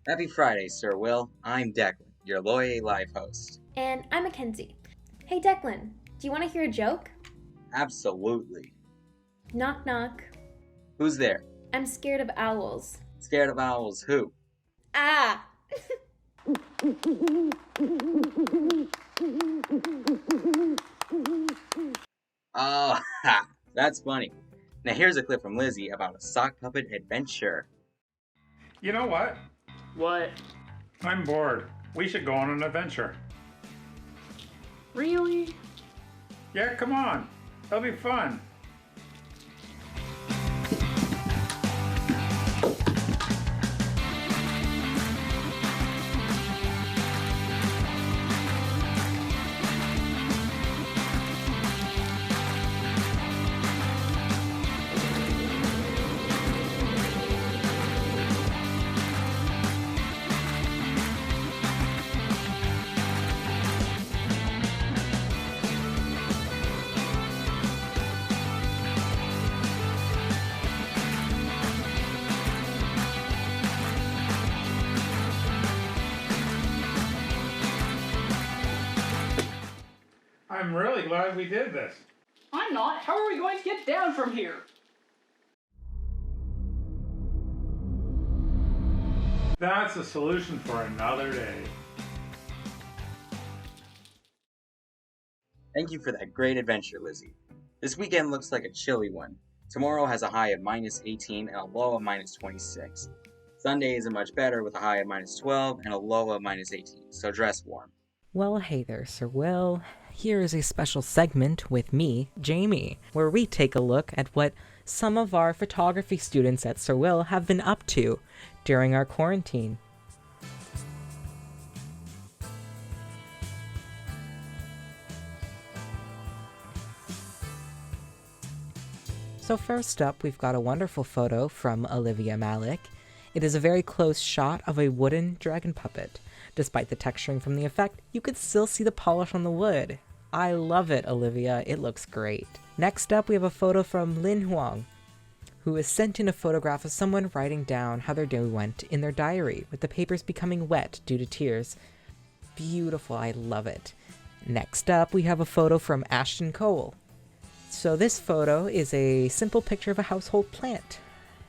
Happy Friday, Sir Will. I'm Declan, your Laurierlive host. And I'm Mackenzie. Hey Declan, do you want to hear a joke? Absolutely. Knock knock. Who's there? I'm scared of owls. Scared of owls who? Ah! Oh, ha! That's funny. Now here's a clip from Lizzie about a sock puppet adventure. You know what? What? I'm bored. We should go on an adventure. Really? Yeah, come on. It'll be fun. I'm really glad we did this. I'm not. How are we going to get down from here? That's a solution for another day. Thank you for that great adventure, Lizzie. This weekend looks like a chilly one. Tomorrow has a high of minus 18 and a low of minus 26. Sunday isn't much better with a high of minus 12 and a low of minus 18, so dress warm. Well, hey there, Sir Will. Here is a special segment with me, Jamie, where we take a look at what some of our photography students at Sir Will have been up to during our quarantine. So first up, we've got a wonderful photo from Olivia Malik. It is a very close shot of a wooden dragon puppet. Despite the texturing from the effect, you could still see the polish on the wood. I love it, Olivia. It looks great. Next up, we have a photo from Lin Huang, who has sent in a photograph of someone writing down how their day went in their diary, with the papers becoming wet due to tears. Beautiful. I love it. Next up, we have a photo from Ashton Cole. So this photo is a simple picture of a household plant.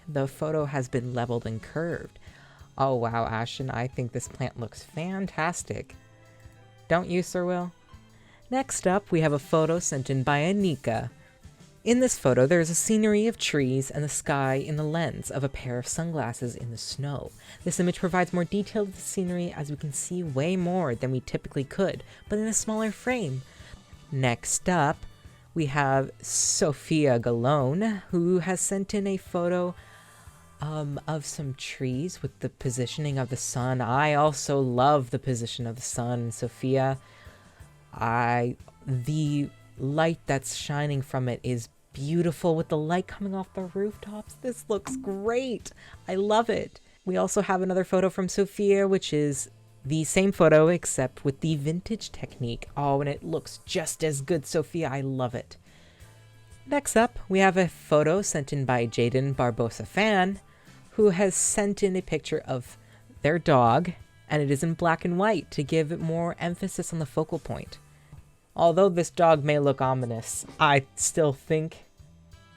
The photo has been leveled and curved. Oh wow, Ashton, I think this plant looks fantastic. Don't you, Sir Will? Next up, we have a photo sent in by Anika. In this photo, there is a scenery of trees and the sky in the lens of a pair of sunglasses in the snow. This image provides more detail to the scenery as we can see way more than we typically could, but in a smaller frame. Next up, we have Sophia Galone, who has sent in a photo of some trees with the positioning of the sun. I also love the position of the sun, Sophia. The light that's shining from it is beautiful with the light coming off the rooftops. This looks great. I love it. We also have another photo from Sophia, which is the same photo except with the vintage technique. Oh, and it looks just as good, Sophia. I love it. Next up, we have a photo sent in by Jaden Barbosa Fan, who has sent in a picture of their dog, and it is in black and white to give more emphasis on the focal point. Although this dog may look ominous, I still think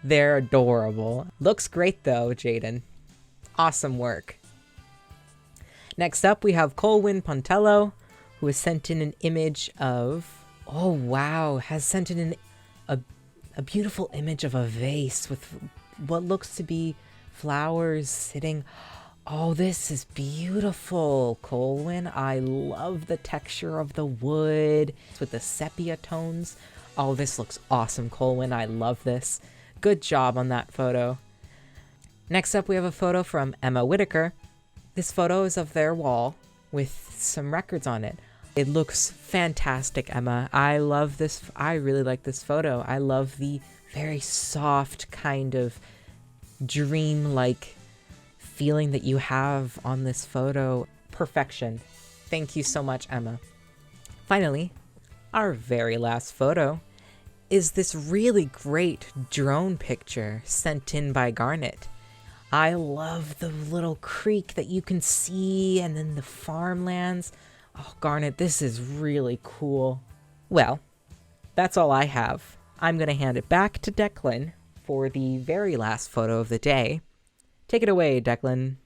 they're adorable. Looks great though, Jaden. Awesome work. Next up, we have Colwyn Pontello, who has sent in an image of... Oh wow, has sent in a beautiful image of a vase with what looks to be flowers sitting. Oh, this is beautiful, Colwyn. I love the texture of the wood with the sepia tones. Oh, this looks awesome, Colwyn. I love this. Good job on that photo. Next up, we have a photo from Emma Whitaker. This photo is of their wall with some records on it. It looks fantastic, Emma. I love this. I really like this photo. I love the very soft kind of dream-like feeling that you have on this photo. Perfection. Thank you so much, Emma. Finally, our very last photo is this really great drone picture sent in by Garnet. I love the little creek that you can see and then the farmlands. Oh, Garnet, this is really cool. Well, that's all I have. I'm going to hand it back to Declan for the very last photo of the day. Take it away, Declan.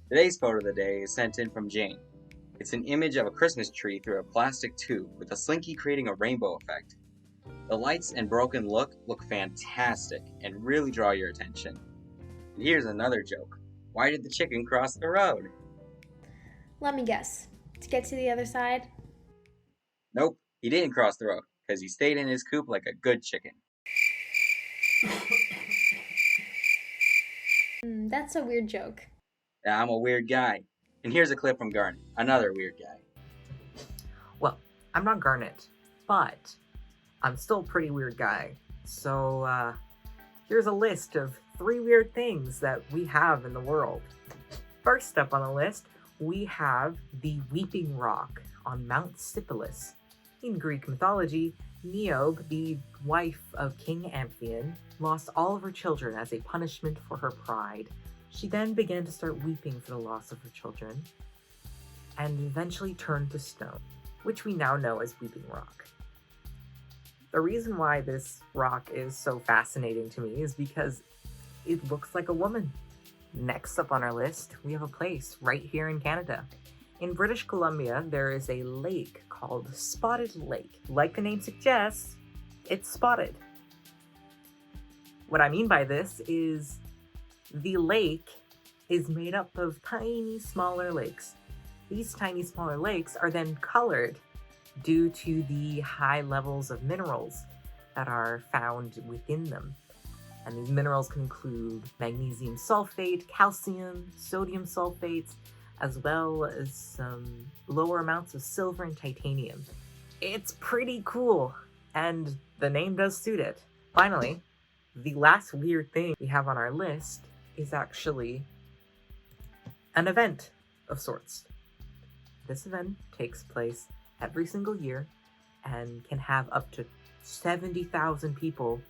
Today's photo of the day is sent in from Jane. It's an image of a Christmas tree through a plastic tube with a slinky creating a rainbow effect. The lights and broken look fantastic and really draw your attention. And here's another joke. Why did the chicken cross the road? Let me guess. To get to the other side? Nope, he didn't cross the road because he stayed in his coop like a good chicken. That's a weird joke. Yeah, I'm a weird guy. And here's a clip from Garnet, another weird guy. Well, I'm not Garnet, but I'm still a pretty weird guy. So, here's a list of 3 weird things that we have in the world. First up on the list, we have the Weeping Rock on Mount Syphilis. In Greek mythology, Niobe, the wife of King Amphion, lost all of her children as a punishment for her pride. She then began to start weeping for the loss of her children, and eventually turned to stone, which we now know as Weeping Rock. The reason why this rock is so fascinating to me is because it looks like a woman. Next up on our list, we have a place right here in Canada. In British Columbia, there is a lake called Spotted Lake. Like the name suggests, it's spotted. What I mean by this is the lake is made up of tiny, smaller lakes. These tiny, smaller lakes are then colored due to the high levels of minerals that are found within them. And these minerals can include magnesium sulfate, calcium, sodium sulfates, as well as some lower amounts of silver and titanium. It's pretty cool, and the name does suit it. Finally, the last weird thing we have on our list is actually an event of sorts. This event takes place every single year and can have up to 70,000 people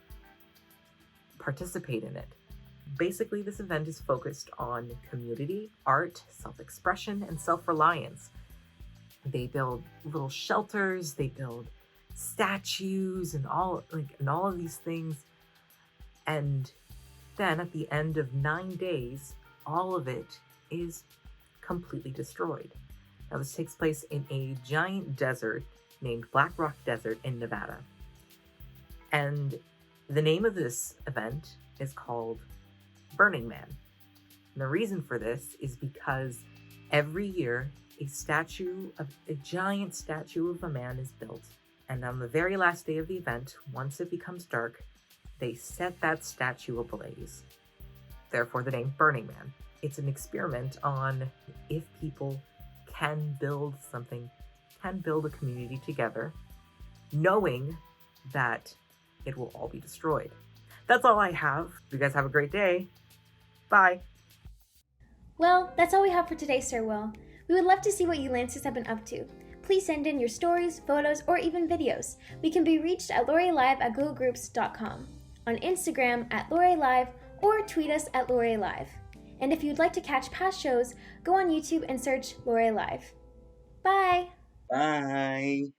participate in it. Basically, this event is focused on community, art, self-expression, and self-reliance. They build little shelters, they build statues, and all of these things. And then at the end of 9 days, all of it is completely destroyed. Now, this takes place in a giant desert named Black Rock Desert in Nevada. And the name of this event is called Burning Man. And the reason for this is because every year a giant statue of a man is built. And on the very last day of the event, once it becomes dark, they set that statue ablaze. Therefore the name Burning Man. It's an experiment on if people can build a community together, knowing that it will all be destroyed. That's all I have. You guys have a great day. Bye. Well, that's all we have for today, Sir Will. We would love to see what you Lancers have been up to. Please send in your stories, photos, or even videos. We can be reached at LaurierLive@googlegroups.com, on Instagram at LaurierLive, or tweet us at LaurierLive. And if you'd like to catch past shows, go on YouTube and search LaurierLive. Bye! Bye!